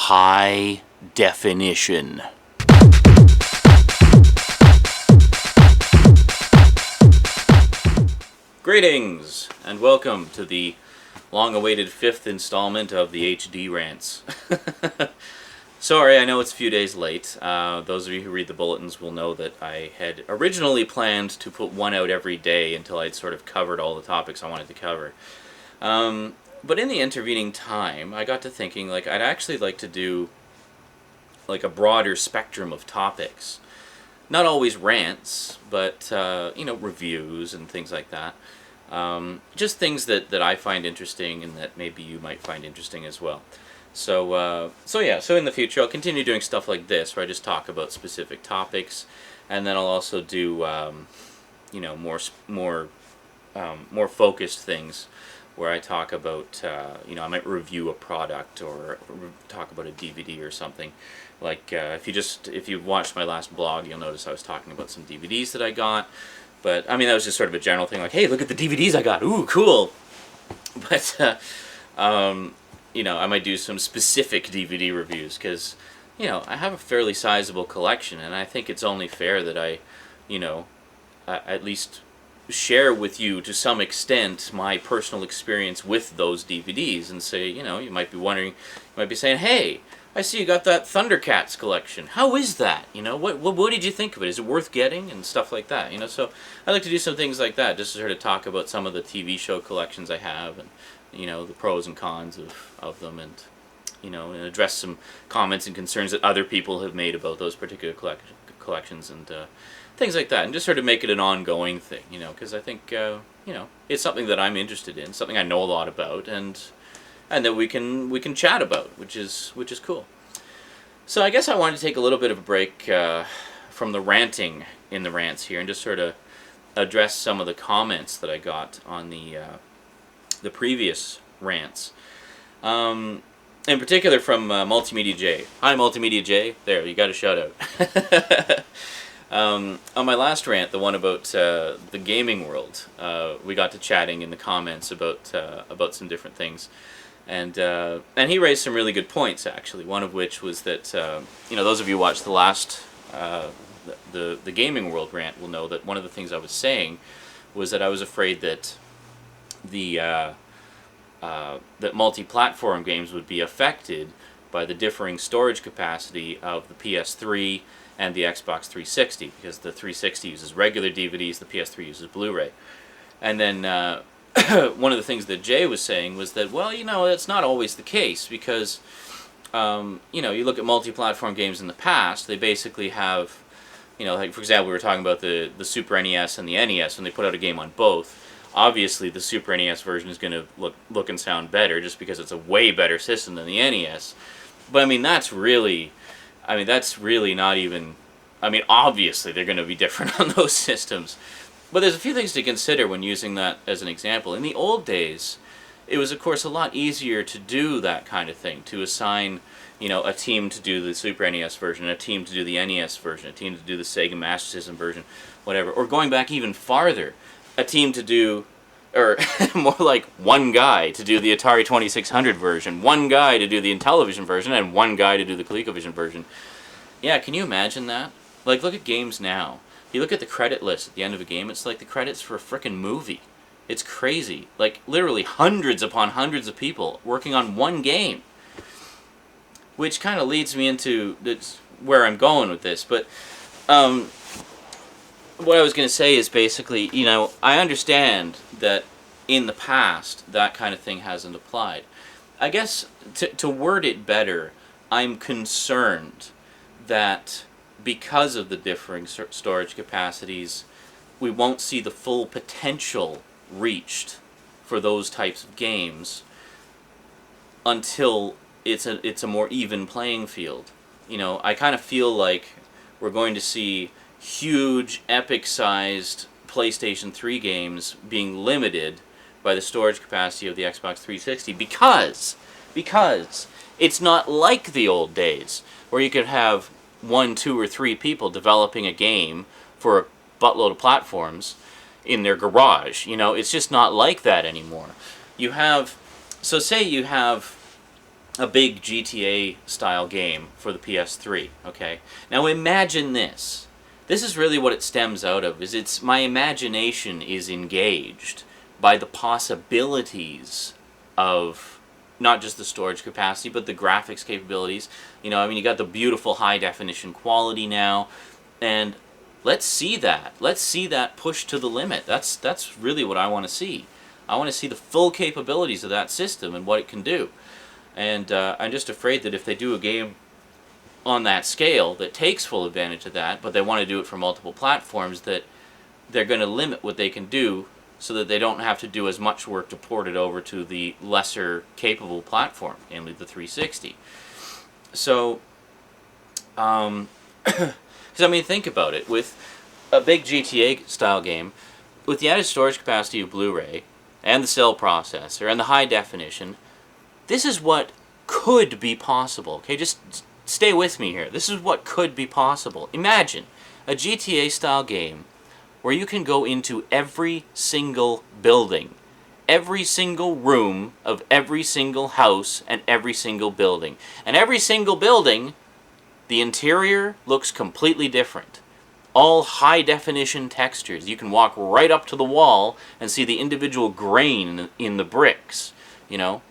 high definition. Greetings, and welcome to the long-awaited 5th installment of the HD Rants. Sorry, I know it's a few days late. Those of you who read the bulletins will know that I had originally planned to put one out every day until I'd sort of covered all the topics I wanted to cover. But in the intervening time, I got to thinking, I'd actually like to do, a broader spectrum of topics. Not always rants, but, reviews and things like that. Just things that I find interesting and that maybe you might find interesting as well. So in the future I'll continue doing stuff like this, where I just talk about specific topics, and then I'll also do, more focused things, where I talk about, I might review a product or talk about a DVD or something. If you've watched my last blog, you'll notice I was talking about some DVDs that I got. But, that was just sort of a general thing, hey, look at the DVDs I got, ooh, cool! But, I might do some specific DVD reviews, because, I have a fairly sizable collection, and I think it's only fair that I at least share with you, to some extent, my personal experience with those DVDs, and say, you might be wondering, you might be saying, hey, I see you got that Thundercats collection. How is that? What did you think of it? Is it worth getting? And stuff like that. So I like to do some things like that, just to sort of talk about some of the TV show collections I have, and the pros and cons of them, and and address some comments and concerns that other people have made about those particular collections, and things like that, and just sort of make it an ongoing thing, because I think it's something that I'm interested in, something I know a lot about, and that we can chat about, which is cool. So I guess I wanted to take a little bit of a break from the ranting in the rants here, and just sort of address some of the comments that I got on the previous rants. In particular from Multimedia J. Hi, Multimedia J. There, you got a shout out. On my last rant, the one about the gaming world, we got to chatting in the comments about some different things. And he raised some really good points, actually. One of which was that, those of you who watched the last, the gaming world rant will know that one of the things I was saying was that I was afraid that that multi-platform games would be affected by the differing storage capacity of the PS3 and the Xbox 360, because the 360 uses regular DVDs, the PS3 uses Blu-ray. And then one of the things that Jay was saying was that, well, that's not always the case, because, you look at multi-platform games in the past, they basically have, for example, we were talking about the Super NES and the NES, when they put out a game on both. Obviously, the Super NES version is going to look and sound better, just because it's a way better system than the NES. But, that's really not even, obviously they're going to be different on those systems. But there's a few things to consider when using that as an example. In the old days, it was, of course, a lot easier to do that kind of thing, to assign, a team to do the Super NES version, a team to do the NES version, a team to do the Sega Master System version, whatever. Or going back even farther, a team to do, or more like one guy to do the Atari 2600 version, one guy to do the Intellivision version, and one guy to do the ColecoVision version. Yeah, can you imagine that? Look at games now. You look at the credit list at the end of a game, it's like the credits for a frickin' movie. It's crazy. Literally hundreds upon hundreds of people working on one game. Which kind of leads me into where I'm going with this, but what I was going to say is basically, I understand that in the past that kind of thing hasn't applied. I guess, to word it better, I'm concerned that because of the differing storage capacities, we won't see the full potential reached for those types of games until it's a more even playing field. I kind of feel like we're going to see huge, epic-sized PlayStation 3 games being limited by the storage capacity of the Xbox 360 because it's not like the old days where you could have 1, 2, or 3 people developing a game for a buttload of platforms in their garage. It's just not like that anymore. So say you have a big GTA style game for the PS3, okay? Now imagine this. This is really what it stems out of, is it's my imagination is engaged by the possibilities of not just the storage capacity, but the graphics capabilities. You know, I mean, you got the beautiful high definition quality now, and let's see that. Let's see that pushed to the limit. That's really what I want to see. I want to see the full capabilities of that system and what it can do. And I'm just afraid that if they do a game on that scale that takes full advantage of that, but they want to do it for multiple platforms, that they're going to limit what they can do so that they don't have to do as much work to port it over to the lesser capable platform, namely the 360. So, because I mean, think about it. With a big GTA style game, with the added storage capacity of Blu-ray and the cell processor and the high definition, this is what could be possible. Okay, just stay with me here. This is what could be possible. Imagine a GTA style game where you can go into every single building, every single room of every single house and every single building. And every single building, the interior looks completely different. All high definition textures. You can walk right up to the wall and see the individual grain in the bricks, you know.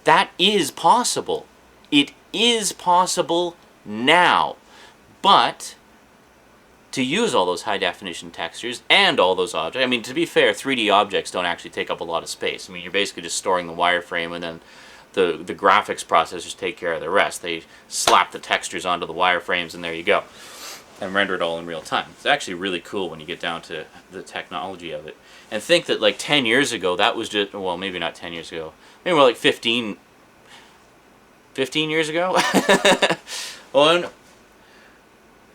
That is possible. It is possible now. But to use all those high definition textures and all those objects, I mean, to be fair, 3D objects don't actually take up a lot of space. I mean, you're basically just storing the wireframe, and then the graphics processors take care of the rest. They slap the textures onto the wireframes, and there you go, and render it all in real time. It's actually really cool when you get down to the technology of it. And think that like 10 years ago, that was just, well, maybe not 10 years ago, maybe more like 15 years ago?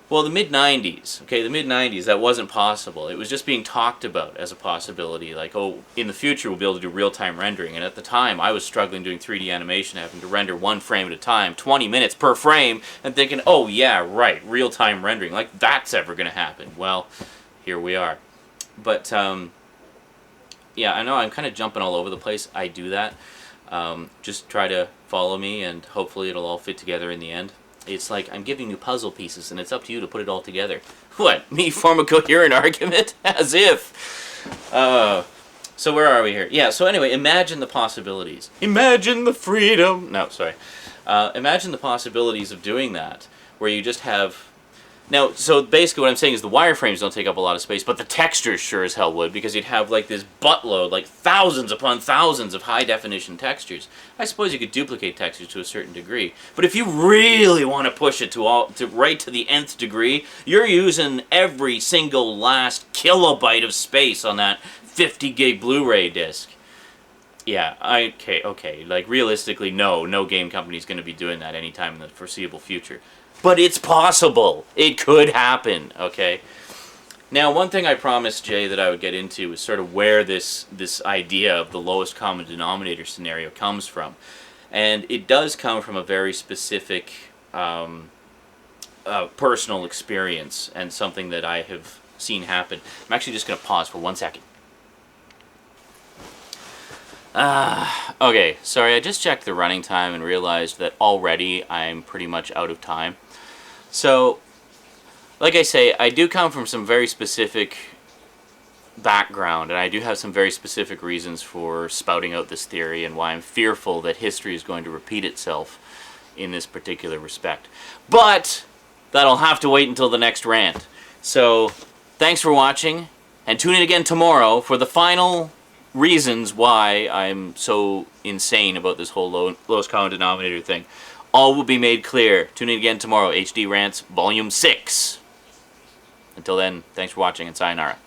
Well, the mid-90s, okay, the mid-90s, that wasn't possible. It was just being talked about as a possibility, like, oh, in the future we'll be able to do real-time rendering. And at the time, I was struggling doing 3D animation, having to render one frame at a time, 20 minutes per frame, and thinking, oh, yeah, right, real-time rendering, like, that's ever going to happen. Well, here we are. But, yeah, I know I'm kind of jumping all over the place. I do that. Just try to follow me, and hopefully it'll all fit together in the end. It's like I'm giving you puzzle pieces, and it's up to you to put it all together. What? Me form a coherent argument? As if. So where are we here? Yeah, so anyway, imagine the possibilities. Imagine the freedom. No, sorry. Imagine the possibilities of doing that, where you just have... Now, so basically what I'm saying is the wireframes don't take up a lot of space, but the textures sure as hell would, because you'd have like this buttload, like thousands upon thousands of high-definition textures. I suppose you could duplicate textures to a certain degree, but if you really want to push it right to the nth degree, you're using every single last kilobyte of space on that 50 gig Blu-ray disc. Yeah, okay, like realistically, no game company's going to be doing that anytime in the foreseeable future. But it's possible. It could happen, okay? Now, one thing I promised Jay that I would get into is sort of where this idea of the lowest common denominator scenario comes from. And it does come from a very specific personal experience and something that I have seen happen. I'm actually just going to pause for 1 second. Okay, sorry, I just checked the running time and realized that already I'm pretty much out of time. So, like I say, I do come from some very specific background, and I do have some very specific reasons for spouting out this theory and why I'm fearful that history is going to repeat itself in this particular respect. But that'll have to wait until the next rant. So, thanks for watching, and tune in again tomorrow for the final reasons why I'm so insane about this whole lowest common denominator thing. All will be made clear. Tune in again tomorrow. HD Rants Volume 6. Until then, thanks for watching, and sayonara.